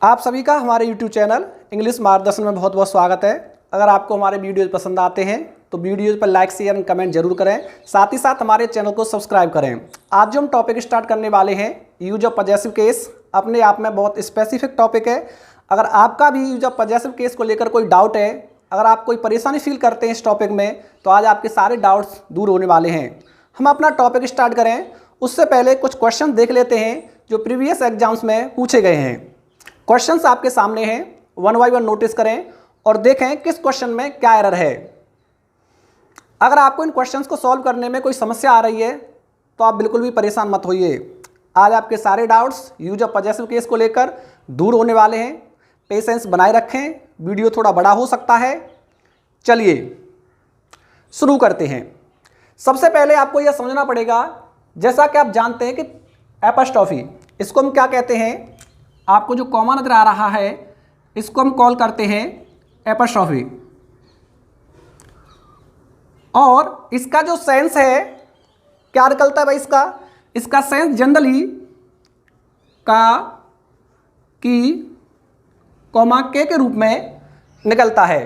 आप सभी का हमारे YouTube चैनल इंग्लिश मार्गदर्शन में बहुत बहुत स्वागत है। अगर आपको हमारे वीडियोज़ पसंद आते हैं तो वीडियोज़ पर लाइक शेयर एंड कमेंट जरूर करें, साथ ही साथ हमारे चैनल को सब्सक्राइब करें। आज जो हम टॉपिक स्टार्ट करने वाले हैं यूज ऑफ पजेसिव केस, अपने आप में बहुत स्पेसिफिक टॉपिक है। अगर आपका भी यूज ऑफ पजेसिव केस को लेकर कोई डाउट है, अगर आप कोई परेशानी फील करते हैं इस टॉपिक में, तो आज आपके सारे डाउट्स दूर होने वाले हैं। हम अपना टॉपिक स्टार्ट करें उससे पहले कुछ क्वेश्चन देख लेते हैं जो प्रीवियस एग्जाम्स में पूछे गए हैं। क्वेश्चंस आपके सामने हैं, वन बाय वन नोटिस करें और देखें किस क्वेश्चन में क्या एरर है। अगर आपको इन क्वेश्चंस को सॉल्व करने में कोई समस्या आ रही है तो आप बिल्कुल भी परेशान मत होइए। आज आपके सारे doubts use of possessive case को लेकर दूर होने वाले हैं। पेशेंस बनाए रखें, वीडियो थोड़ा बड़ा हो सकता है। चलिए शुरू करते हैं। सबसे पहले आपको यह समझना पड़ेगा, जैसा कि आप जानते हैं कि एपस्ट्रॉफी, इसको हम क्या कहते हैं, आपको जो कॉमन नजर आ रहा है इसको हम कॉल करते हैं एपस्ट्रॉफी। और इसका जो सेंस है क्या निकलता है भाई, इसका सेंस जनरली का, की, कॉमा के रूप में निकलता है।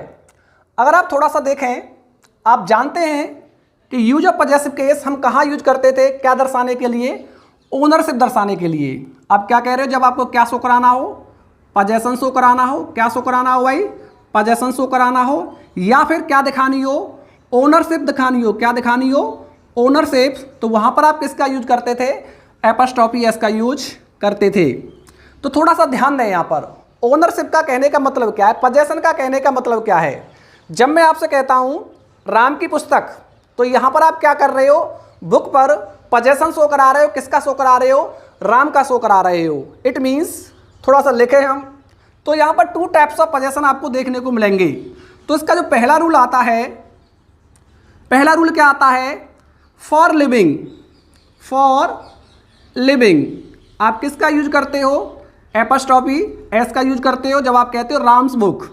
अगर आप थोड़ा सा देखें, आप जानते हैं कि यूज ऑफ पजेसिव केस हम कहाँ यूज करते थे, क्या दर्शाने के लिए, ओनरशिप दर्शाने के लिए। आप क्या कह रहे हो, जब आपको क्या शो कराना हो, पजेशन शो कराना हो, क्या शो कराना हो भाई, पजेशन शो कराना हो, या फिर क्या दिखानी हो, ओनरशिप दिखानी हो। क्या दिखानी हो, ओनरशिप। तो वहां पर आप किसका यूज करते थे, एपस्ट्रॉफी एस का यूज करते थे। तो थोड़ा सा ध्यान दें, यहाँ पर ओनरशिप का कहने का मतलब क्या है, पजेशन का कहने का मतलब क्या है। जब मैं आपसे कहता हूं राम की पुस्तक, तो यहां पर आप क्या कर रहे हो, बुक पर पजेशन शो करा रहे हो, किसका शो करा रहे हो, राम का शो करा रहे हो। इट मीन्स, थोड़ा सा लिखे हम, तो यहां पर टू टाइप्स ऑफ पजेशन आपको देखने को मिलेंगे। तो इसका जो पहला रूल आता है, पहला रूल क्या आता है, फॉर लिविंग। फॉर लिविंग आप किसका यूज करते हो, एपस्ट्रॉफी एस का यूज करते हो जब आप कहते हो राम्स बुक,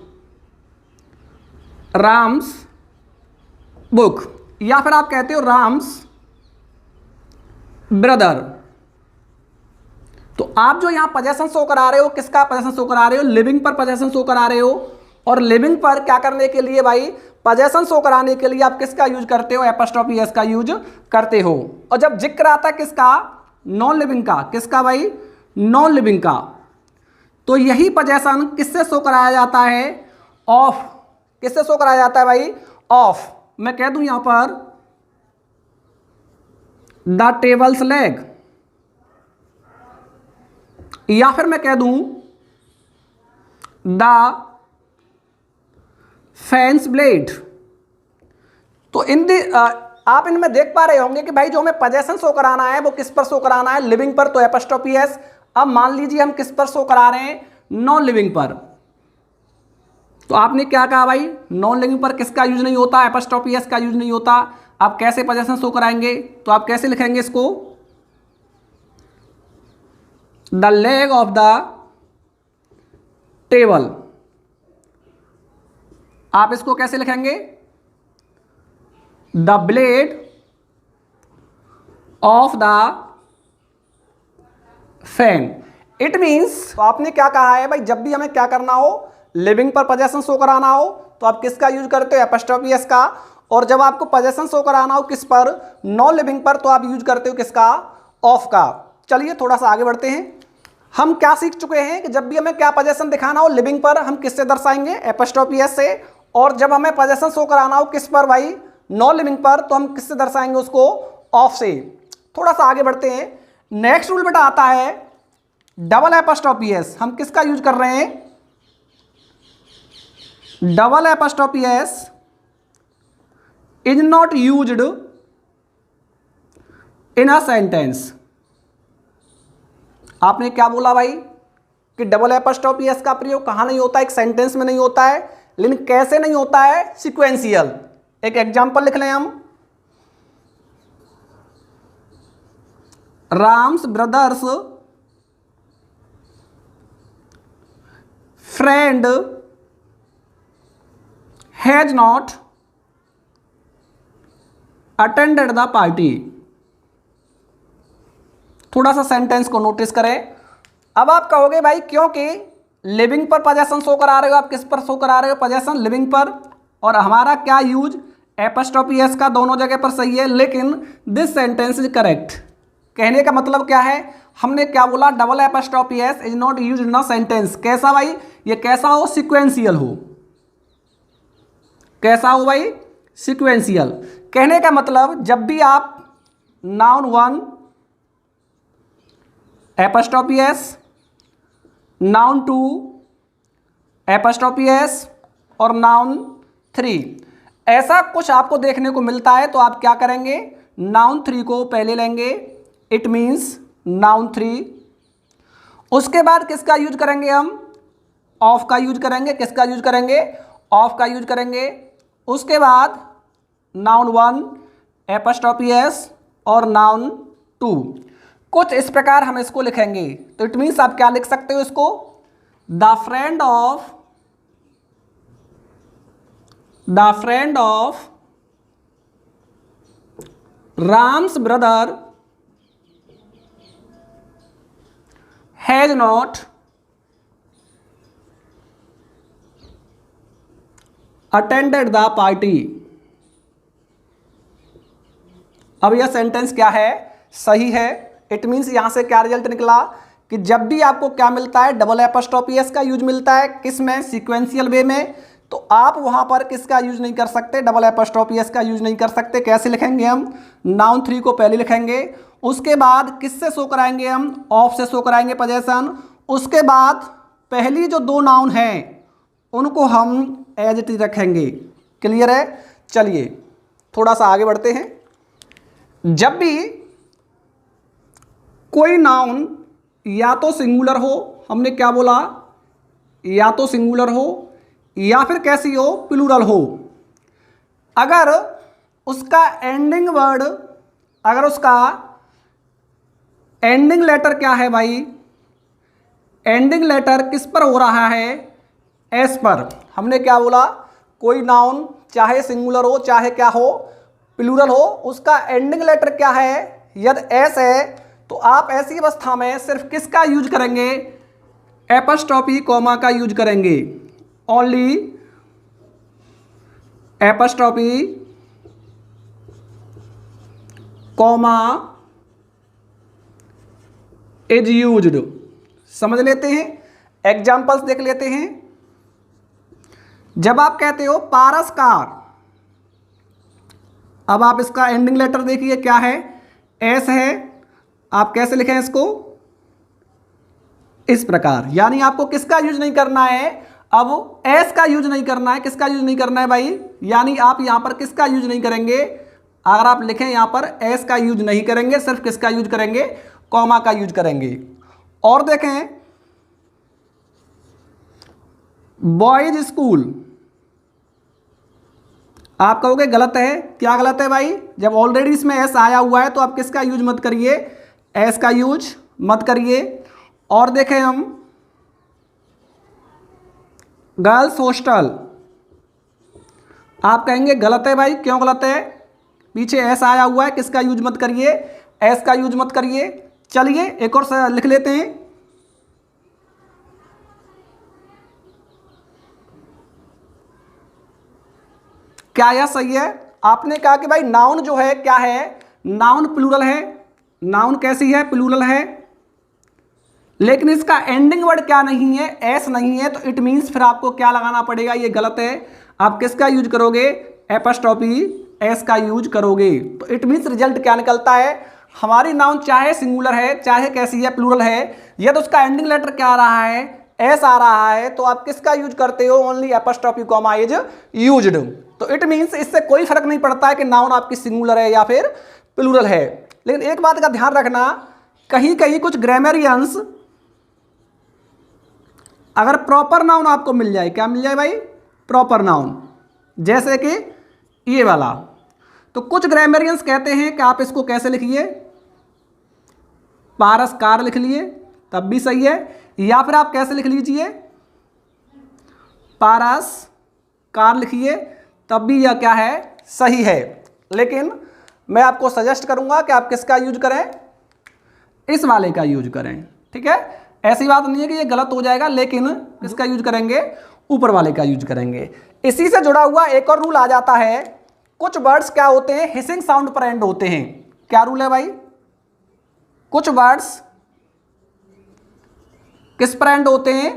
राम्स बुक, या फिर आप कहते हो राम्स ब्रदर। तो आप जो यहां पजेशन शो करा रहे हो, किसका पजेशन शो करा रहे हो, लिविंग पर पजेशन शो करा रहे हो। और लिविंग पर क्या करने के लिए भाई, पजेशन शो कराने के लिए आप किसका यूज करते हो, एपस्ट्रॉफी एस का यूज करते हो। और जब जिक्र आता है किसका, नॉन लिविंग का, किसका भाई, नॉन लिविंग का, तो यही पजेशन किससे शो कराया जाता है, ऑफ। किससे शो कराया जाता है भाई, ऑफ। मैं कह दूं यहां पर द टेबल्स लेग, या फिर मैं कह दूं द फैंस ब्लेड। तो आप इनमें देख पा रहे होंगे कि भाई जो हमें पजेशन शो कराना है वो किस पर शो कराना है, लिविंग पर, तो एपस्ट्रॉफी एस। अब मान लीजिए हम किस पर शो करा रहे हैं, नॉन लिविंग पर। तो आपने क्या कहा भाई, नॉन लिविंग पर किसका यूज नहीं होता, एपस्ट्रॉफी एस का यूज नहीं होता। आप कैसे पजेशन शो कराएंगे, तो आप कैसे लिखेंगे इसको, the leg of the table. आप इसको कैसे लिखेंगे, the blade of the fan. It means, तो आपने क्या कहा है भाई, जब भी हमें क्या करना हो, लिविंग पर पजेशन शो कराना हो तो आप किसका यूज करते हो, एपस्ट्रॉफी एस का। और जब आपको पजेशन शो कराना हो किस पर, नॉन लिविंग पर, तो आप यूज करते हो किसका, ऑफ का। चलिए थोड़ा सा आगे बढ़ते हैं। हम क्या सीख चुके हैं कि जब भी हमें क्या पजेशन दिखाना हो, लिविंग पर, हम किससे दर्शाएंगे, एपस्ट्रॉफी एस से। और जब हमें पजेशन शो कराना हो किस पर भाई, नॉन लिविंग पर, तो हम किससे दर्शाएंगे उसको, ऑफ से। थोड़ा सा आगे बढ़ते हैं। नेक्स्ट रूल बेटा आता है डबल एपस्ट्रॉफी एस। हम किसका यूज कर रहे हैं, double apostrophe S is not used in a sentence. आपने क्या बोला भाई कि डबल एपस्ट्रॉफी एस का प्रयोग कहां नहीं होता, एक सेंटेंस में नहीं होता है। लेकिन कैसे नहीं होता है, सिक्वेंशियल। एक एग्जांपल लिख लें हम, Ram's brothers friend has not attended the party. थोड़ा सा सेंटेंस को नोटिस करें। अब आप कहोगे भाई क्योंकि लिविंग पर पोजेशन शो करा रहे हो, आप किस पर शो करा रहे हो, पोजेशन लिविंग पर। और हमारा क्या यूज, एपस्ट्रॉफी एस का दोनों जगह पर सही है, लेकिन दिस सेंटेंस इज करेक्ट। कहने का मतलब क्या है, हमने क्या बोला, double apostrophe S is not used in a sentence. कैसा भाई, ये कैसा हो, सिक्वेंशियल हो। कैसा हो भाई, सिक्वेंशियल। कहने का मतलब जब भी आप noun 1 apostrophe S, noun 2 apostrophe S और नाउन 3 ऐसा कुछ आपको देखने को मिलता है तो आप क्या करेंगे, नाउन 3 को पहले लेंगे, इट मीन्स नाउन 3। उसके बाद किसका यूज करेंगे हम, ऑफ का यूज करेंगे। किसका यूज करेंगे, ऑफ का यूज करेंगे। उसके बाद नाउन 1 एपस्ट्रॉफी एस और नाउन 2। कुछ इस प्रकार हम इसको लिखेंगे, तो इट मीन्स आप क्या लिख सकते हो इसको, the friend of Ram's brother has not attended the party. अब यह सेंटेंस क्या है, सही है। इट मीन्स यहां से क्या रिजल्ट निकला कि जब भी आपको क्या मिलता है, डबल एपस्ट्रॉफी एस का यूज मिलता है, किस में, सीक्वेंशियल वे में, तो आप वहां पर किसका यूज नहीं कर सकते, डबल एपस्ट्रॉफी एस का यूज नहीं कर सकते। कैसे लिखेंगे हम, नाउन 3 को पहले लिखेंगे, उसके बाद किससे शो कराएंगे हम, ऑफ से शो कराएंगे पोजेशन। उसके बाद पहली जो 2 नाउन हैं उनको हम एज इट इज रखेंगे। क्लियर है। चलिए थोड़ा सा आगे बढ़ते हैं। जब भी कोई नाउन या तो सिंगुलर हो, हमने क्या बोला, या तो सिंगुलर हो या फिर कैसी हो, प्लूरल हो, अगर उसका एंडिंग वर्ड, अगर उसका एंडिंग लेटर क्या है भाई, एंडिंग लेटर किस पर हो रहा है, एस पर। हमने क्या बोला, कोई नाउन चाहे सिंगुलर हो चाहे क्या हो, प्लूरल हो, उसका एंडिंग लेटर क्या है, यदि एस है, तो आप ऐसी अवस्था में सिर्फ किसका यूज करेंगे, एपस्ट्रॉफी कॉमा का यूज करेंगे। Only apostrophe comma is used. समझ लेते हैं, एग्जाम्पल्स देख लेते हैं। जब आप कहते हो पारस कार, अब आप इसका एंडिंग लेटर देखिए क्या है, एस है। आप कैसे लिखें इसको, इस प्रकार। यानी आपको किसका यूज नहीं करना है, अब एस का यूज नहीं करना है। किसका यूज नहीं करना है भाई, यानी आप यहां पर किसका यूज नहीं करेंगे, अगर आप लिखें यहां पर एस का यूज नहीं करेंगे, सिर्फ किसका यूज करेंगे, कॉमा का यूज करेंगे। और देखें, बॉयज स्कूल, आप कहोगे गलत है। क्या गलत है भाई, जब ऑलरेडी इसमें एस आया हुआ है तो आप किसका यूज मत करिए, एस का यूज मत करिए। और देखें हम, गर्ल्स हॉस्टल, आप कहेंगे गलत है भाई। क्यों गलत है, पीछे एस आया हुआ है, किसका यूज मत करिए, एस का यूज मत करिए। चलिए एक और लिख लेते हैं। क्या यह सही है, आपने कहा कि भाई नाउन जो है क्या है, नाउन प्लूरल है, नाउन कैसी है, प्लूरल है, लेकिन इसका एंडिंग वर्ड क्या नहीं है, एस नहीं है, तो इट मीन्स फिर आपको क्या लगाना पड़ेगा, ये गलत है। आप किसका यूज करोगे, एपस्ट्रॉफी एस का यूज करोगे। तो इट मीन्स रिजल्ट क्या निकलता है, हमारी नाउन चाहे सिंगुलर है चाहे कैसी है, प्लूरल है, यदि उसका एंडिंग लेटर क्या आ रहा है, एस आ रहा है, तो आप किसका यूज करते हो, only apostrophe comma is used. तो इट मीन्स इससे कोई फर्क नहीं पड़ता है कि नाउन आपकी सिंगुलर है या फिर प्लूरल है। लेकिन एक बात का ध्यान रखना, कहीं कहीं कुछ ग्रामरियंस, अगर प्रॉपर नाउन आपको मिल जाए, क्या मिल जाए भाई, प्रॉपर नाउन, जैसे कि ये वाला, तो कुछ ग्रामरियंस कहते हैं कि आप इसको कैसे लिखिए, पारस कार लिख लिए तब भी सही है, या फिर आप कैसे लिख लीजिए, पारस कार लिखिए तब भी यह क्या है, सही है। लेकिन मैं आपको सजेस्ट करूंगा कि आप किसका यूज करें, इस वाले का यूज करें। ठीक है, ऐसी बात नहीं है कि ये गलत हो जाएगा, लेकिन किसका यूज करेंगे, ऊपर वाले का यूज करेंगे। इसी से जुड़ा हुआ एक और रूल आ जाता है, कुछ वर्ड्स क्या होते हैं, हिसिंग साउंड पर एंड होते हैं। क्या रूल है भाई, कुछ वर्ड्स किस पर एंड होते हैं,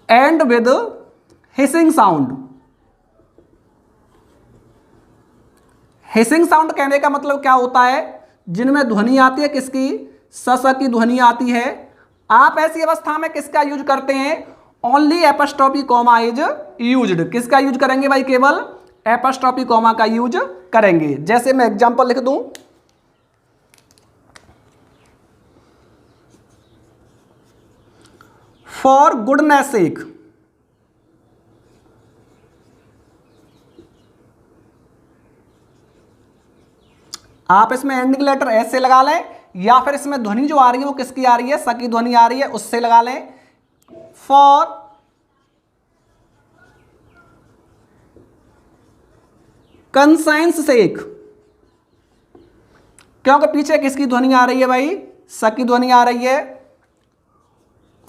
and with hissing sound. Hissing sound कहने का मतलब क्या होता है, जिनमें ध्वनि आती है किसकी, स की ध्वनि आती है। आप ऐसी अवस्था में किसका यूज करते हैं, only apostrophe comma is used. किसका यूज करेंगे भाई, केवल एपस्ट्रॉफी कॉमा का यूज करेंगे। जैसे मैं एग्जांपल लिख दूं, फॉर गुडनेस सेक। आप इसमें एंडिंग लेटर एस से लगा लें, या फिर इसमें ध्वनि जो आ रही है वो किसकी आ रही है, स की ध्वनि आ रही है, उससे लगा लें। फॉर कंसाइंस सेक, क्योंकि पीछे किसकी ध्वनि आ रही है भाई, स की ध्वनि आ रही है।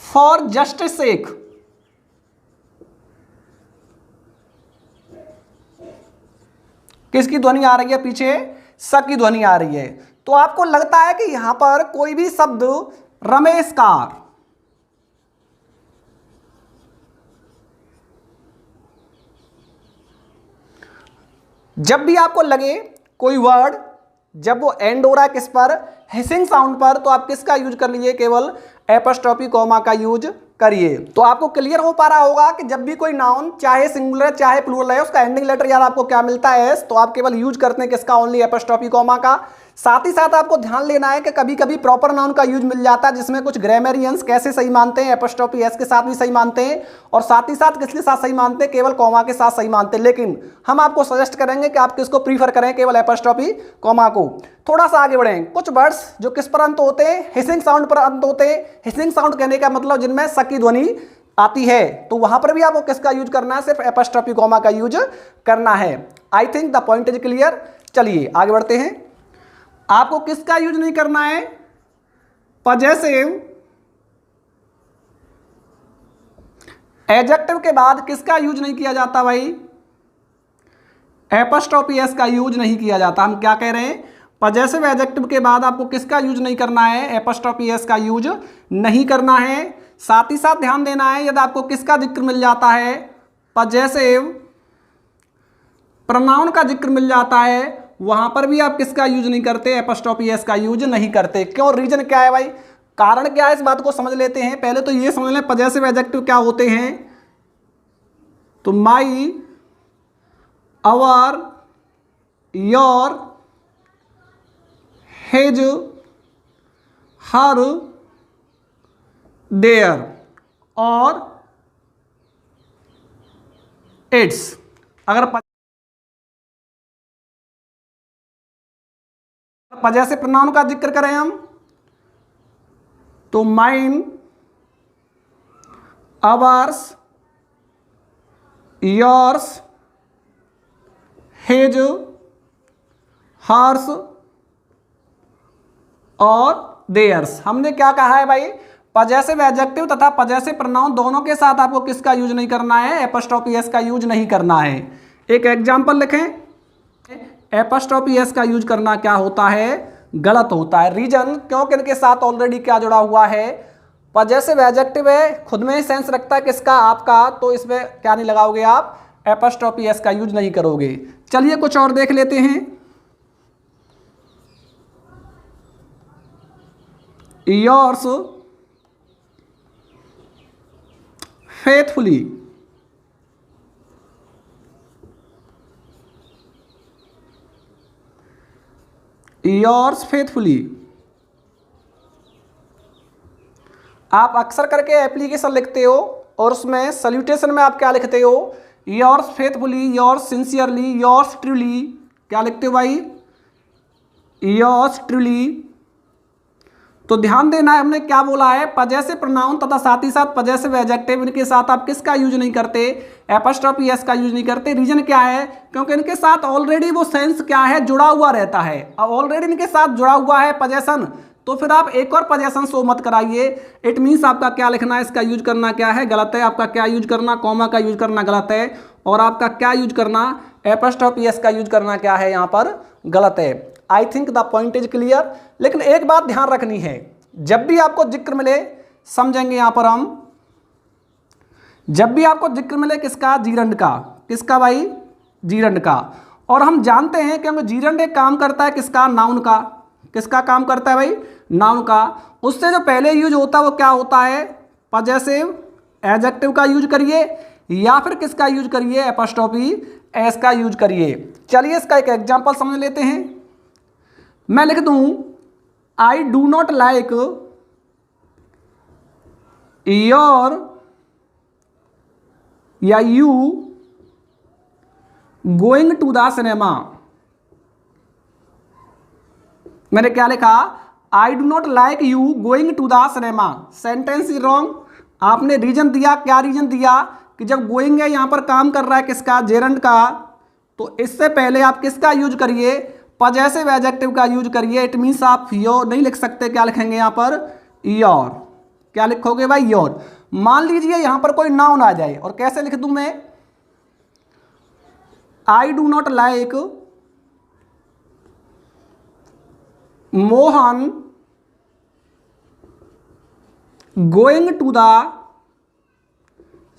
फॉर जस्टिस सेक, किसकी ध्वनि आ रही है, पीछे स की ध्वनि आ रही है। तो आपको लगता है कि यहां पर कोई भी शब्द रमेशकार, जब भी आपको लगे कोई वर्ड जब वो एंड हो रहा है किस पर, हिसिंग साउंड पर, तो आप किसका यूज कर लीजिए, केवल एपस्ट्रॉफी कॉमा का यूज करिए। तो आपको क्लियर हो पा रहा होगा कि जब भी कोई नाउन चाहे सिंगुलर चाहे प्लूरल है, उसका एंडिंग लेटर यार आपको क्या मिलता है, एस, तो आप केवल यूज करते हैं किसका, ओनली एपस्ट्रॉफी कॉमा का। साथ ही साथ आपको ध्यान लेना है कि कभी कभी प्रॉपर नाउन का यूज मिल जाता है, जिसमें कुछ ग्रामरियंस कैसे सही मानते हैं, एपस्ट्रॉफी एस के साथ भी सही मानते हैं, और साथ ही साथ किसके साथ सही मानते हैं, केवल कॉमा के साथ सही मानते हैं। लेकिन हम आपको सजेस्ट करेंगे कि आप किसको प्रीफर करें, केवल एपस्ट्रॉफी कॉमा को। थोड़ा सा आगे बढ़ें, कुछ वर्ड्स जो किस पर अंत होते हैं, हिसिंग साउंड पर अंत होते हैं। हिसिंग साउंड कहने का मतलब जिनमें स की ध्वनि आती है, तो वहां पर भी आपको किसका यूज करना है, सिर्फ एपस्ट्रॉफी कॉमा का यूज करना है। I think the point is clear. चलिए आगे बढ़ते हैं। आपको किसका यूज नहीं करना है, पजेसिव एडजेक्टिव के बाद किसका यूज नहीं किया जाता भाई, एपस्ट्रॉफी एस का यूज नहीं किया जाता। हम क्या कह रहे हैं, पजेसिव एडजेक्टिव के बाद आपको किसका यूज नहीं करना है, एपस्ट्रॉफी एस का यूज नहीं करना है। साथ ही साथ ध्यान देना है, यदि आपको किसका जिक्र मिल जाता है, पजेसिव प्रोनाउन का जिक्र मिल जाता है, वहां पर भी आप किसका यूज नहीं करते, एपस्ट्रॉफी एस का यूज नहीं करते। क्यों, रीजन क्या है भाई, कारण क्या है, इस बात को समझ लेते हैं। पहले तो ये समझ लें पजेसिव एडजेक्टिव क्या होते हैं। तो my, our, your, his, her, their और इट्स। अगर पजेसिव प्रोनाउन का जिक्र करें हम, तो mine, ours, yours, his, hers और देयर्स। हमने क्या कहा है भाई, पजेसिव एडजेक्टिव तथा पजेसिव प्रोनाउन दोनों के साथ आपको किसका यूज नहीं करना है, एपस्ट्रॉफी एस का यूज नहीं करना है। एक एग्जांपल लिखें, एपस्ट्रॉफी एस का यूज करना क्या होता है, गलत होता है। रीजन, क्योंकि इनके साथ ऑलरेडी क्या जुड़ा हुआ है, पजेसिव एडजेक्टिव है, खुद में ही सेंस रखता है किसका, आपका, तो इसमें क्या नहीं लगाओगे आप, एपस्ट्रॉफी एस का यूज नहीं करोगे। चलिए कुछ और देख लेते हैं। Yours faithfully, yours faithfully. आप अक्सर करके एप्लीकेशन लिखते हो और उसमें सल्यूटेशन में आप क्या लिखते हो, yours faithfully, yours sincerely, yours truly. क्या लिखते हो भाई, योर्स ट्रूली। तो ध्यान देना है, हमने क्या बोला है, पजेसिव प्रोनाउन तथा साथ ही साथ पजेसिव एडजेक्टिव, इनके साथ आप किसका यूज नहीं करते, एपस्ट्रॉफी एस का यूज नहीं करते। रीजन क्या है, क्योंकि इनके साथ ऑलरेडी वो सेंस क्या है, जुड़ा हुआ रहता है। अब ऑलरेडी इनके साथ जुड़ा हुआ है पजेशन, तो फिर आप एक और पोजेशन शो मत कराइए। इट मीन्स आपका क्या लिखना है, इसका यूज करना क्या है, गलत है। आपका क्या यूज करना, कॉमा का यूज करना गलत है। और आपका क्या यूज करना, एपोस्ट्रोफी एस का यूज करना क्या है, यहाँ पर गलत है। I think the point is clear. लेकिन एक बात ध्यान रखनी है, जब भी आपको जिक्र मिले, समझेंगे यहाँ पर हम, जब भी आपको जिक्र मिले किसका, जीरंड का, किसका भाई, जीरंड का। और हम जानते हैं कि जीरंड एक काम करता है किसका, नाउन का। किसका काम करता है भाई, नाउन का। उससे जो पहले यूज होता है वो क्या होता है, पजेसिव एडजेक्टिव का यूज करिए या फिर किसका यूज करिए, एपोस्ट्रोफी एस का यूज करिए। चलिए इसका एक एग्जांपल समझ लेते हैं। मैं लिख दूं I do not like your या you going to the cinema. मैंने क्या लिखा, I do not like you going to the cinema. Sentence is wrong. आपने रीजन दिया, क्या रीजन दिया कि जब गोइंग है यहां पर काम कर रहा है किसका, जेरंड का, तो इससे पहले आप किसका यूज करिए, पजेसिव एडजेक्टिव का यूज करिए। इट मीन्स आप योर नहीं लिख सकते, क्या लिखेंगे यहां पर, योर। क्या लिखोगे भाई, योर। मान लीजिए यहां पर कोई नाउन आ जाए, और कैसे लिख दूं मैं, I do not like Mohan going to the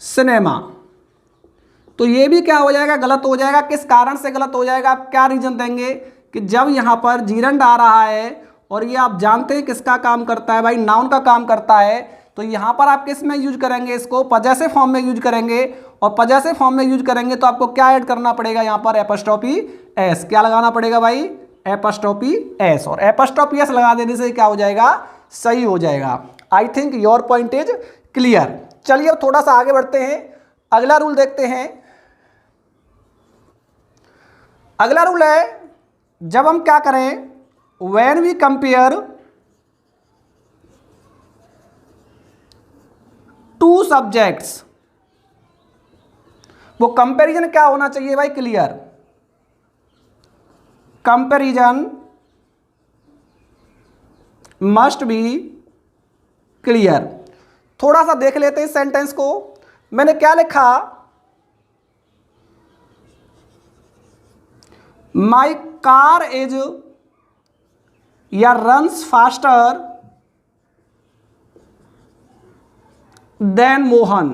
cinema. तो ये भी क्या हो जाएगा, गलत हो जाएगा। किस कारण से गलत हो जाएगा, आप क्या रीजन देंगे कि जब यहां पर जीरंड आ रहा है और ये आप जानते हैं किसका काम करता है भाई, नाउन का काम करता है, तो यहां पर आप किस में यूज करेंगे, इसको पजेसिव फॉर्म में यूज करेंगे। और पजेसिव फॉर्म में यूज करेंगे तो आपको क्या ऐड करना पड़ेगा यहां पर, एपोस्ट्रोफी एस। क्या लगाना पड़ेगा भाई, एपोस्ट्रोफी एस। और एपोस्ट्रोफी एस लगा देने से क्या हो जाएगा, सही हो जाएगा। I think your point is clear. चलिए अब थोड़ा सा आगे बढ़ते हैं, अगला रूल देखते हैं। अगला रूल है, जब हम क्या करें, when we compare two subjects, वो कंपैरिजन क्या होना चाहिए भाई, clear. Comparison must be clear. थोड़ा सा देख लेते हैं इस सेंटेंस को। मैंने क्या लिखा, माई कार इज या रन्स फास्टर देन मोहन।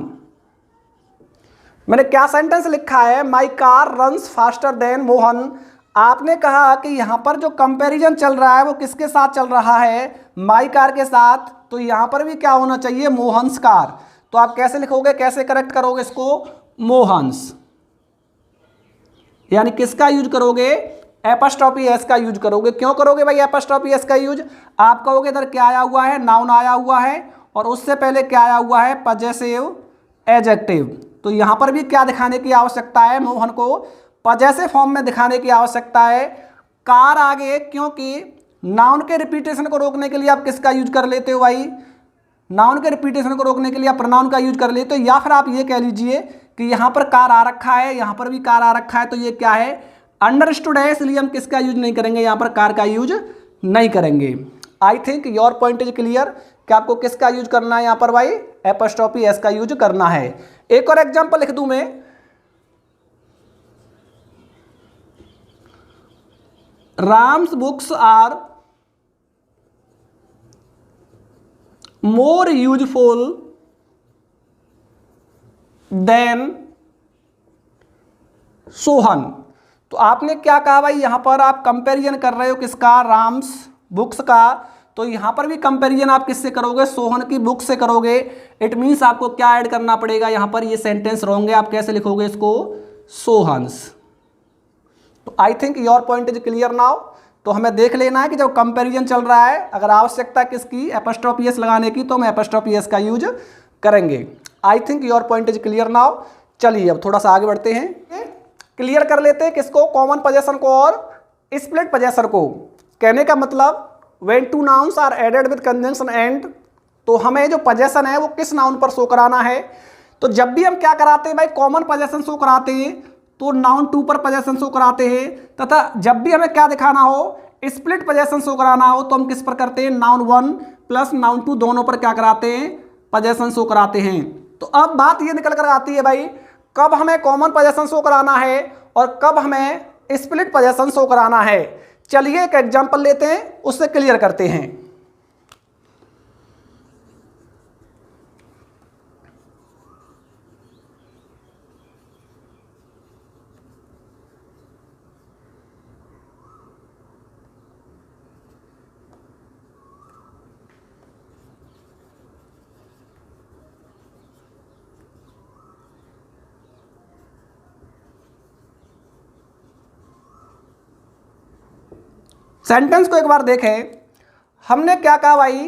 मैंने क्या सेंटेंस लिखा है, my car runs faster than Mohan. आपने कहा कि यहां पर जो कंपैरिजन चल रहा है वो किसके साथ चल रहा है, माई कार के साथ। तो यहां पर भी क्या होना चाहिए, मोहन्स कार। तो आप कैसे लिखोगे, कैसे करेक्ट करोगे इसको, मोहन्स। यानी किसका यूज करोगे, एपोस्ट्रोफी एस का यूज करोगे। क्यों करोगे भाई एपोस्ट्रोफी एस का यूज, आप कहोगे इधर क्या आया हुआ है, नाउन आया हुआ है, और उससे पहले क्या आया हुआ है, पजेसिव एडजेक्टिव। तो यहां पर भी क्या दिखाने की आवश्यकता है, मोहन को पजेसिव फॉर्म में दिखाने की आवश्यकता है। कार आगे, क्योंकि नाउन के रिपीटेशन को रोकने के लिए आप किसका यूज कर लेते हो भाई, नाउन के रिपीटेशन को रोकने के लिए आप प्रोनाउन का यूज कर लेते हो। या फिर आप ये कह लीजिए कि यहां पर कार आ रखा है, यहां पर भी कार आ रखा है, तो ये क्या है, अंडरस्टूड है, इसलिए हम किसका यूज नहीं करेंगे, यहां पर कार का यूज नहीं करेंगे। I think your point is clear कि आपको किसका यूज करना है यहां पर भाई, एपोस्ट्रोफी एस का यूज करना है। एक और एग्जांपल लिख दूं मैं, Ram's books are more useful than Sohan. तो आपने क्या कहा भाई, यहां पर आप कंपैरिजन कर रहे हो किसका, राम्स बुक्स का। तो यहां पर भी कंपैरिजन आप किससे करोगे, सोहन की बुक से करोगे। इट मीन्स आपको क्या ऐड करना पड़ेगा यहां पर, ये सेंटेंस रॉन्ग है, आप कैसे लिखोगे इसको, सोहन्स। तो I think your point is clear now. तो हमें देख लेना है कि जब कंपैरिजन चल रहा है, अगर आवश्यकता किसकी, एपोस्ट्रोफी एस लगाने की, तो हम एपोस्ट्रोफी एस का यूज करेंगे। I think your point is clear now. चलिए अब थोड़ा सा आगे बढ़ते हैं, क्लियर कर लेते हैं किसको, कॉमन पोजेशन को और स्प्लिट पोजेशन को। कहने का मतलब when two nouns are added with conjunction and, तो हमें जो पोजेशन है वो किस नाउन पर शो कराना है। तो जब भी हम क्या कराते हैं भाई, कॉमन पोजेशन शो कराते हैं तो नाउन टू पर पोजेशन शो कराते हैं, तथा जब भी हमें क्या दिखाना हो, स्प्लिट पोजेशन शो कराना हो तो हम किस पर करते हैं, नाउन 1 प्लस नाउन 2 दोनों पर क्या कराते हैं, पोजेशन शो कराते हैं। तो अब बात ये निकल कर आती है भाई, कब हमें कॉमन पोजेशन शो कराना है और कब हमें स्प्लिट पोजेशन शो कराना है। चलिए एक एग्जांपल लेते हैं, उससे क्लियर करते हैं। सेंटेंस को एक बार देखें। हमने क्या कहा भाई,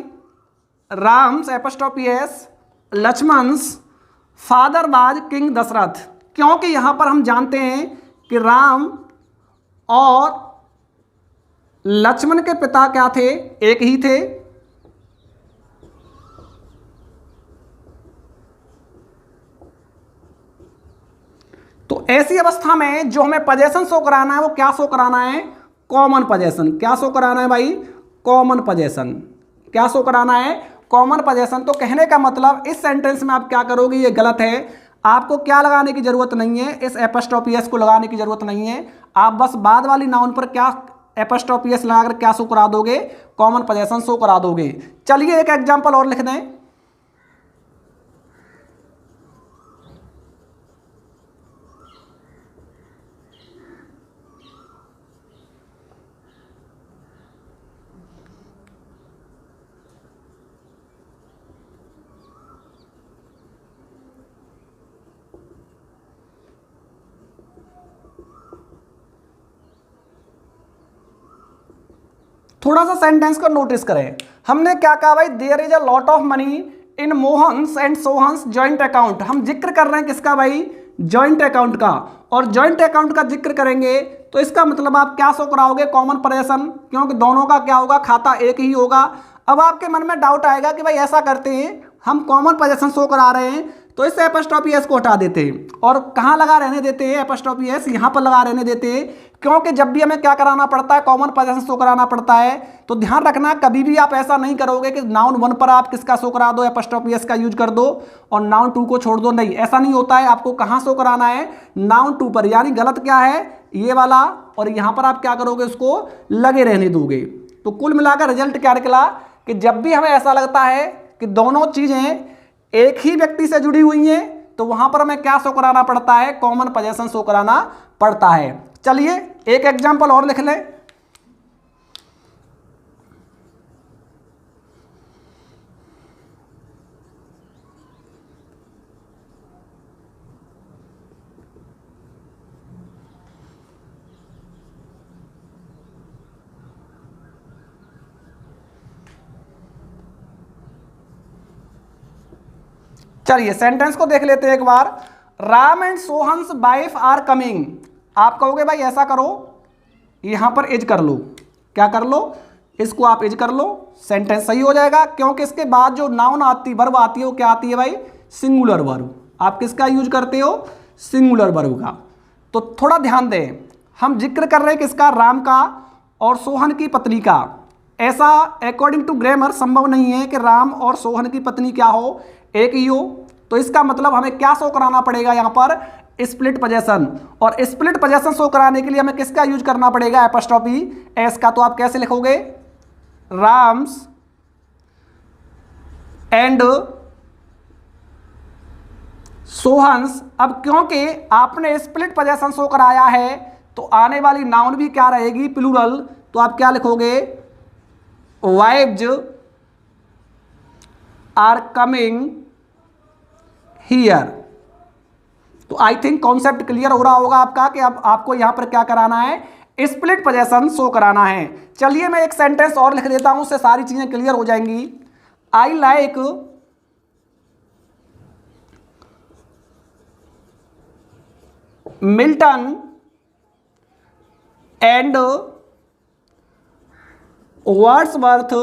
Ram's apostrophe S Lakshman's father was king Dasharath, क्योंकि यहां पर हम जानते हैं कि राम और लक्ष्मण के पिता क्या थे, एक ही थे। तो ऐसी अवस्था में जो हमें पोजेशन शो कराना है वो क्या शो कराना है, कॉमन पोजेशन। क्या शो कराना है भाई, कॉमन पोजेशन। क्या शो कराना है, कॉमन पोजेशन। तो कहने का मतलब इस सेंटेंस में आप क्या करोगे, ये गलत है। आपको क्या लगाने की जरूरत नहीं है, इस एपोस्ट्रोफी एस को लगाने की जरूरत नहीं है। आप बस बाद वाली नाउन पर क्या एपोस्ट्रोफी एस लगाकर क्या शो करा दोगे, कॉमन पोजेशन शो करा दोगे। चलिए एक एग्जाम्पल और लिख दें। थोड़ा सा सेंटेंस को नोटिस करें। हमने क्या कहा भाई, there is a lot of money in Mohan's and Sohan's joint account. हम जिक्र कर रहे हैं किसका भाई, जॉइंट अकाउंट का। और जॉइंट अकाउंट का जिक्र करेंगे तो इसका मतलब आप क्या शो कराओगे, कॉमन पोजेशन, क्योंकि दोनों का क्या होगा, खाता एक ही होगा। अब आपके मन में डाउट आएगा कि भाई ऐसा करते हैं, हम कॉमन पोजेशन शो करा रहे हैं तो इस एपोस्ट्रोफी एस को हटा देते हैं और कहाँ लगा रहने देते हैं, एपोस्ट्रोफी एस यहाँ पर लगा रहने देते हैं। क्योंकि जब भी हमें क्या कराना पड़ता है, कॉमन पोजेशन शो कराना पड़ता है, तो ध्यान रखना कभी भी आप ऐसा नहीं करोगे कि नाउन 1 पर आप किसका शो करा दो, एपोस्ट्रोफी एस का यूज कर दो और नाउन 2 को छोड़ दो। नहीं, ऐसा नहीं होता है। आपको कहाँ शो कराना है, नाउन 2 पर। यानी गलत क्या है, ये वाला, और यहाँ पर आप क्या करोगे, उसको लगे रहने दोगे। तो कुल मिलाकर रिजल्ट क्या निकला कि जब भी हमें ऐसा लगता है कि दोनों चीजें एक ही व्यक्ति से जुड़ी हुई हैं, तो वहां पर हमें क्या शो कराना पड़ता है, कॉमन पोजेशन शो कराना पड़ता है। चलिए एक एग्जांपल और लिख लें। चलिए सेंटेंस को देख लेते हैं एक बार। Ram and Sohan's wife are coming. आप कहोगे भाई ऐसा करो, यहां पर इज कर लो। क्या कर लो, इसको आप इज कर लो, सेंटेंस सही हो जाएगा। क्योंकि इसके बाद जो नाउन आती, वर्ब आती है, वो क्या आती है भाई, सिंगुलर वर्ब। आप किसका यूज करते हो, सिंगुलर वर्ब का। तो थोड़ा ध्यान दें, हम जिक्र कर रहे हैं किसका, राम का और सोहन की पत्नी का। ऐसा अकॉर्डिंग टू ग्रामर संभव नहीं है कि राम और सोहन की पत्नी क्या हो, एक ही हो। तो इसका मतलब हमें क्या शो कराना पड़ेगा यहां पर, स्प्लिट पोजेशन। और स्प्लिट पोजेशन शो कराने के लिए हमें किसका यूज करना पड़ेगा, एपोस्ट्रोफी एस का। तो आप कैसे लिखोगे, राम्स एंड सोहन्स। अब क्योंकि आपने स्प्लिट पोजेशन शो कराया है तो आने वाली नाउन भी क्या रहेगी, प्लूरल। तो आप क्या लिखोगे, वाइव्स आर कमिंग हियर। तो आई थिंक कॉन्सेप्ट क्लियर हो रहा होगा आपका कि अब आपको यहां पर क्या कराना है, स्प्लिट पोजेशन शो कराना है। चलिए मैं एक सेंटेंस और लिख देता हूं, उससे सारी चीजें क्लियर हो जाएंगी। I like Milton and Wordsworth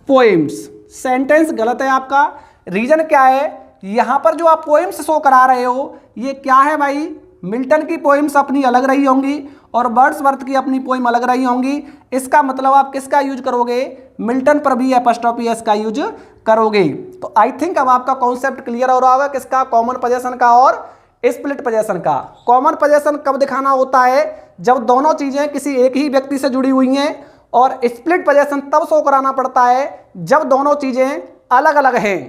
poems. Sentence गलत है आपका। रीजन क्या है, यहां पर जो आप पोएम्स शो करा रहे हो ये क्या है भाई, मिल्टन की पोएम्स अपनी अलग रही होंगी और वर्ड्सवर्थ की अपनी पोइम अलग रही होंगी। इसका मतलब आप किसका यूज करोगे, मिल्टन पर भी एपोस्ट्रोफी एस का यूज करोगे। तो आई थिंक अब आपका कॉन्सेप्ट क्लियर हो रहा होगा किसका, कॉमन पोजेशन का और स्प्लिट पोजेशन का। कॉमन पोजेशन कब दिखाना होता है, जब दोनों चीजें किसी एक ही व्यक्ति से जुड़ी हुई हैं, और स्प्लिट पोजेशन तब शो कराना पड़ता है जब दोनों चीजें अलग अलग हैं।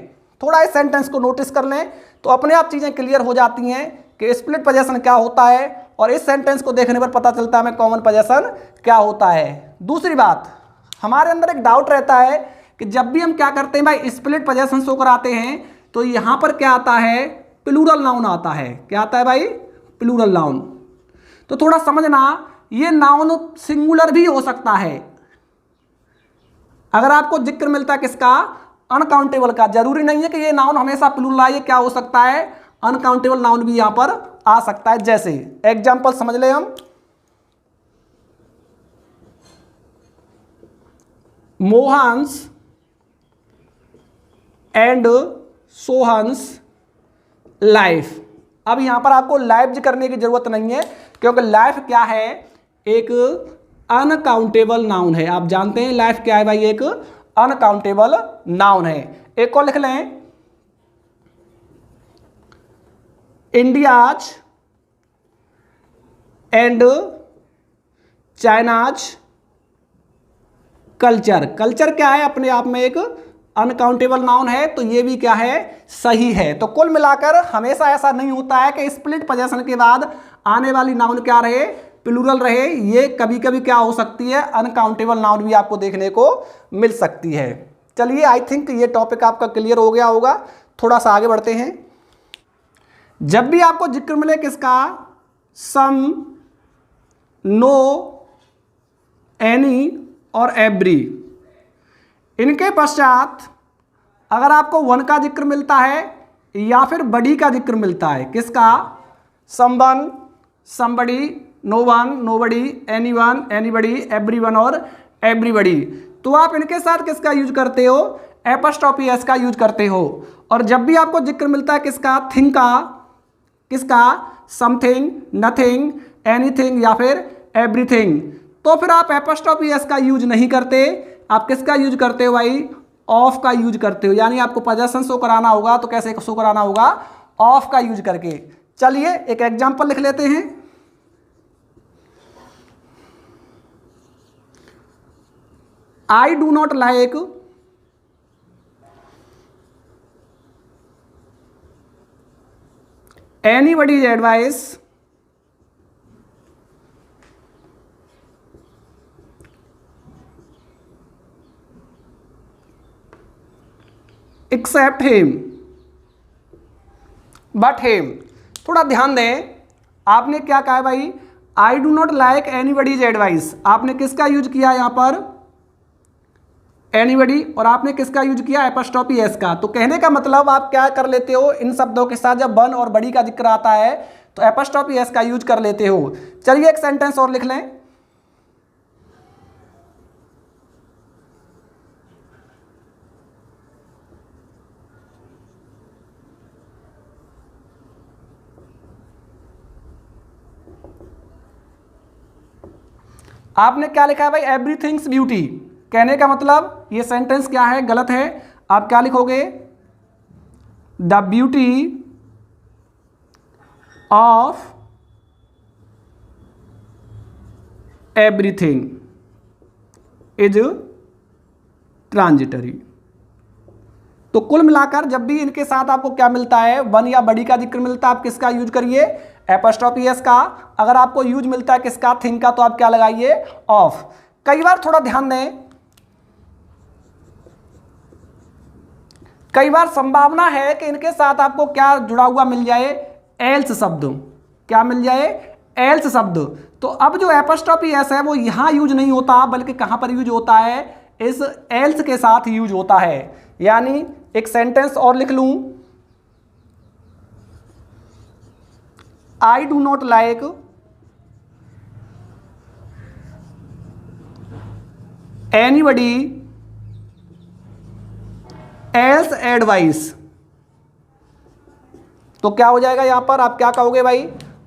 थोड़ा इस सेंटेंस को नोटिस कर लें तो अपने आप चीजें क्लियर हो जाती हैं कि स्प्लिट पोजेशन क्या होता है, और इस सेंटेंस को देखने पर पता चलता है हमें कॉमन पोजेशन क्या होता है। दूसरी बात, हमारे अंदर एक डाउट रहता है कि जब भी हम क्या करते हैं भाई स्प्लिट पोजेशन शो कराते हैं तो यहां पर क्या आता है, प्लूरल नाउन आता है। क्या आता है भाई, प्लूरल नाउन। तो थोड़ा समझना, ये नाउन सिंगुलर भी हो सकता है। अगर आपको जिक्र मिलता है किसका, अनकाउंटेबल का, जरूरी नहीं है कि ये नाउन हमेशा प्लूरल आए, क्या हो सकता है, अनकाउंटेबल नाउन भी यहां पर आ सकता है। जैसे एग्जांपल समझ ले हम, मोहन्स एंड सोहन्स लाइफ। अब यहां पर आपको लाइफ करने की जरूरत नहीं है, क्योंकि लाइफ क्या है, एक अनकाउंटेबल नाउन है। आप जानते हैं लाइफ क्या है भाई, एक अनकाउंटेबल नाउन है। एक और लिख लें, India's and China's culture. Culture क्या है, अपने आप में एक अनकाउंटेबल नाउन है, तो ये भी क्या है, सही है। तो कुल मिलाकर हमेशा ऐसा नहीं होता है कि स्प्लिट पोजेशन के बाद आने वाली नाउन क्या रहे, प्लूरल रहे। ये कभी कभी क्या हो सकती है, अनकाउंटेबल नाउन भी आपको देखने को मिल सकती है। चलिए, आई थिंक ये टॉपिक आपका क्लियर हो गया होगा। थोड़ा सा आगे बढ़ते हैं। जब भी आपको जिक्र मिले किसका, सम, नो, एनी और एवरी, इनके पश्चात अगर आपको वन का जिक्र मिलता है या फिर बडी का जिक्र मिलता है, किसका, someone, somebody, no one, nobody, anyone, anybody, everyone और एवरीबडी, तो आप इनके साथ किसका यूज करते हो, एपोस्ट्रोफी एस का यूज करते हो। और जब भी आपको जिक्र मिलता है किसका, थिंग का, किसका, समथिंग, नथिंग, एनीथिंग या फिर एवरीथिंग, तो फिर आप एपोस्ट्रोफी एस का यूज नहीं करते, आप किसका यूज करते हो भाई, ऑफ का यूज करते हो। यानी आपको पोजेशन शो कराना होगा तो कैसे शो कराना होगा, ऑफ का यूज करके। चलिए एक एग्जांपल लिख लेते हैं। आई do not like anybody's advice except him but him। थोड़ा ध्यान दें, आपने क्या कहा है भाई, आई do not like anybody's advice. आपने किसका यूज किया यहां पर, एनीबडी, और आपने किसका यूज किया, एपोस्ट्रोफी एस का। तो कहने का मतलब आप क्या कर लेते हो, इन शब्दों के साथ जब वन और बड़ी का जिक्र आता है तो एपोस्ट्रोफी एस का यूज कर लेते हो। चलिए एक सेंटेंस और लिख लें, आपने क्या लिखा है भाई, एवरीथिंग्स ब्यूटी। कहने का मतलब ये सेंटेंस क्या है, गलत है। आप क्या लिखोगे, the beauty of everything is transitory. तो कुल मिलाकर जब भी इनके साथ आपको क्या मिलता है, वन या बड़ी का जिक्र मिलता है, आप किसका यूज करिए, एपोस्ट्रोफी एस का। अगर आपको यूज मिलता है किसका, थिंग का, तो आप क्या लगाइए, ऑफ। कई बार थोड़ा ध्यान दें, कई बार संभावना है कि इनके साथ आपको क्या जुड़ा हुआ मिल जाए, एल्स शब्द। क्या मिल जाए, एल्स शब्द। तो अब जो एपोस्ट्रोफी एस है वो यहां यूज नहीं होता, बल्कि कहां पर यूज होता है, इस एल्स के साथ यूज होता है। यानी एक सेंटेंस और लिख लूं, आई do not like anybody else advice. तो क्या हो जाएगा यहां पर, आप क्या कहोगे भाई,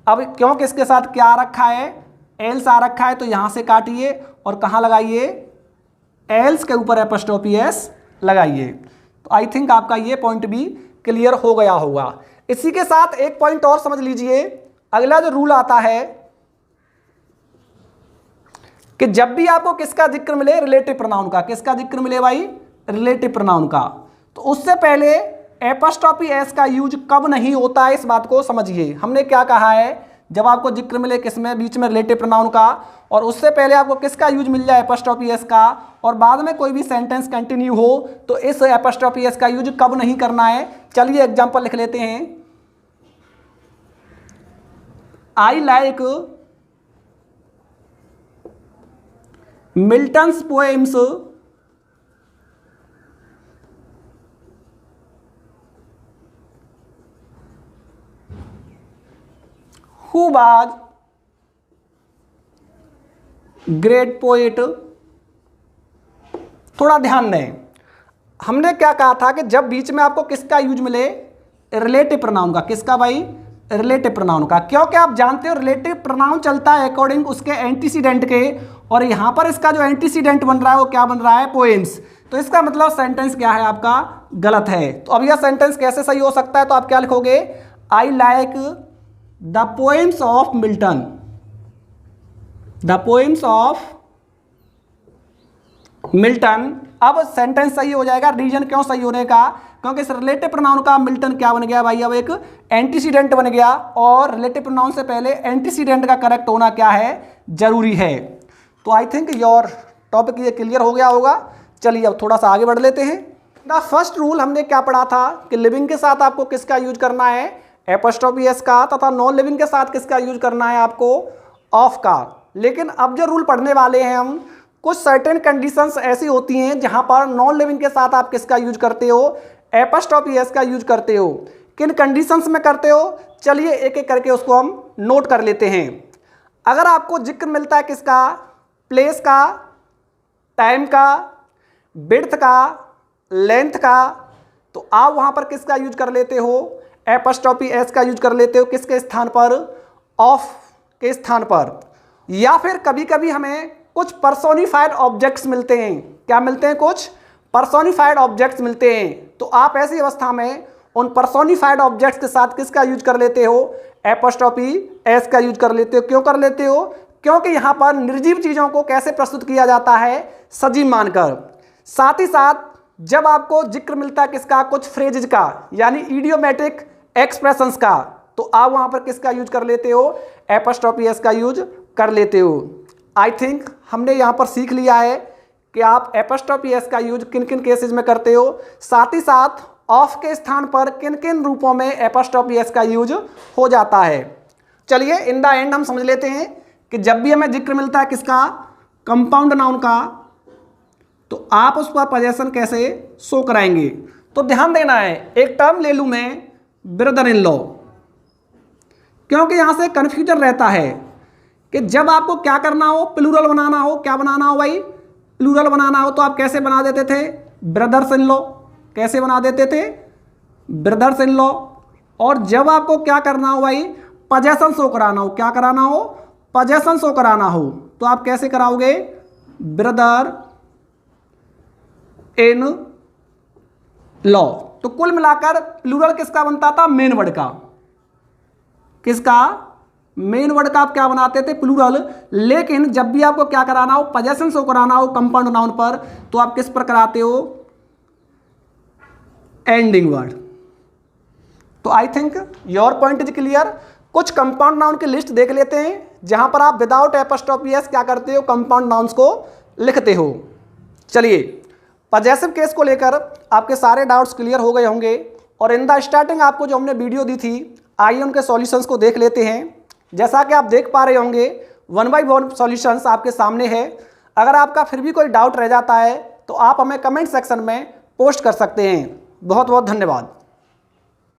अब क्योंकि इसके साथ क्या रखा है, एल्स आ रखा है तो यहाँ से काटिए और कहाँ लगाइए, एल्स के ऊपर एपोस्ट्रोफी एस लगाइए। तो आई थिंक आपका ये पॉइंट भी क्लियर हो गया होगा। इसी के साथ एक पॉइंट और समझ लीजिए, अगला जो रूल आता है कि जब भी आपको किसका जिक्र मिले, रिलेटिव प्रोनाउन का, किसका जिक्र मिले भाई, रिलेटिव प्रोनाउन का, तो उससे पहले एपोस्ट्रोफी एस का यूज कब नहीं होता है, इस बात को समझिए। हमने क्या कहा है, जब आपको जिक्र मिले किसमें, बीच में रिलेटिव प्रोनाउन का, और उससे पहले आपको किसका यूज मिल जाए, एपोस्ट्रोफी एस का, और बाद में कोई भी सेंटेंस कंटिन्यू हो तो इस एपोस्ट्रोफी एस का यूज कब नहीं करना है। चलिए एग्जांपल लिख लेते हैं। I like Milton's poems who was great poet. थोड़ा ध्यान दें, हमने क्या कहा था कि जब बीच में आपको किसका यूज मिले, रिलेटिव प्रोनाउन का, किसका भाई, रिलेटिव प्रोनाउन का, क्योंकि आप जानते हो रिलेटिव प्रोनाउन चलता है अकॉर्डिंग उसके एंटीसीडेंट के, और यहां पर इसका जो एंटीसीडेंट बन रहा है वो क्या बन रहा है, पोएम्स। तो इसका मतलब सेंटेंस क्या है आपका, गलत है। तो अब यह सेंटेंस कैसे सही हो सकता है, तो आप क्या लिखोगे, I like the poems of Milton, the poems of Milton. अब सेंटेंस सही हो जाएगा, रीजन क्यों सही होने का, क्योंकि इस रिलेटिव प्रोनाउन का मिल्टन क्या बन गया भाई, अब एक एंटीसीडेंट बन गया, और रिलेटिव प्रोनाउन से पहले एंटीसीडेंट का करेक्ट होना क्या है, जरूरी है। तो आई थिंक योर टॉपिक ये क्लियर हो गया होगा। चलिए अब थोड़ा सा आगे बढ़ लेते हैं। द फर्स्ट रूल हमने क्या पढ़ा था कि लिविंग के साथ आपको किसका यूज करना है, एपोस्ट्रोफी एस का, तथा नॉन लिविंग के साथ किसका यूज करना है आपको, ऑफ का। लेकिन अब जो रूल पढ़ने वाले हैं हम, कुछ सर्टेन कंडीशंस ऐसी होती हैं जहां पर नॉन लिविंग के साथ आप किसका यूज करते हो, एपोस्ट्रोफी एस का यूज करते हो। किन कंडीशंस में करते हो, चलिए एक एक करके उसको हम नोट कर लेते हैं। अगर आपको जिक्र मिलता है किसका, प्लेस का, टाइम का, विड्थ का, लेंथ का, तो आप वहां पर किसका यूज कर लेते हो, एपोस्ट्रोफी एस का यूज कर लेते हो। किसके स्थान पर, ऑफ के स्थान पर। या फिर कभी कभी हमें कुछ पर्सोनिफाइड ऑब्जेक्ट्स मिलते हैं, क्या मिलते हैं, कुछ पर्सोनिफाइड ऑब्जेक्ट्स मिलते हैं, तो आप ऐसी अवस्था में उन पर्सोनिफाइड ऑब्जेक्ट्स के साथ किसका यूज कर लेते हो, एपोस्ट्रोफी एस का यूज कर लेते हो। क्यों कर लेते हो, क्योंकि यहां पर निर्जीव चीजों को कैसे प्रस्तुत किया जाता है, सजीव मानकर। साथ ही साथ जब आपको जिक्र मिलता है किसका, कुछ फ्रेजेज का, यानी इडियोमेटिक एक्सप्रेशंस का, तो आप वहां पर किसका यूज कर लेते हो, एपोस्ट्रोफी एस का यूज कर लेते हो। आई थिंक हमने यहां पर सीख लिया है कि आप एपोस्ट्रोफी एस का यूज किन किन केसेस में करते हो, साथ ही साथ ऑफ के स्थान पर किन किन रूपों में एपोस्ट्रोफी एस का यूज हो जाता है। चलिए इन द एंड हम समझ लेते हैं कि जब भी हमें जिक्र मिलता है किसका, कंपाउंड नाउन का, तो आप उस पर पोजेशन कैसे शो कराएंगे। तो ध्यान देना है, एक टर्म ले लूं मैं, ब्रदर इन लॉ, क्योंकि यहां से कंफ्यूजन रहता है कि जब आपको क्या करना हो, प्लूरल बनाना हो, क्या बनाना हो भाई, प्लूरल बनाना हो, तो आप कैसे बना देते थे, ब्रदर्स इन लॉ, कैसे बना देते थे, ब्रदर्स इन लॉ। और जब आपको क्या करना हो भाई, पोजेशन शो कराना हो, क्या कराना हो, पोजेशन शो कराना हो, तो आप कैसे कराओगे, ब्रदर इन लॉ। तो कुल मिलाकर प्लूरल किसका बनता था, मेन वर्ड का, किसका, मेन वर्ड का आप क्या बनाते थे, प्लूरल। लेकिन जब भी आपको क्या कराना हो, पोजेशन शो कराना हो कंपाउंड नाउन पर, तो आप किस पर कराते हो, एंडिंग वर्ड। तो I think your point is clear. कुछ कंपाउंड नाउन की लिस्ट देख लेते हैं जहां पर आप विदाउट एपोस्ट्रोफी एस क्या करते हो, कंपाउंड नाउन्स को लिखते हो। चलिए पॉजेसिव केस को लेकर आपके सारे डाउट्स क्लियर हो गए होंगे, और इन द स्टार्टिंग आपको जो हमने वीडियो दी थी, आइए उनके सॉल्यूशंस को देख लेते हैं। जैसा कि आप देख पा रहे होंगे 1 by 1 सॉल्यूशंस आपके सामने है। अगर आपका फिर भी कोई डाउट रह जाता है तो आप हमें कमेंट सेक्शन में पोस्ट कर सकते हैं। बहुत बहुत धन्यवाद।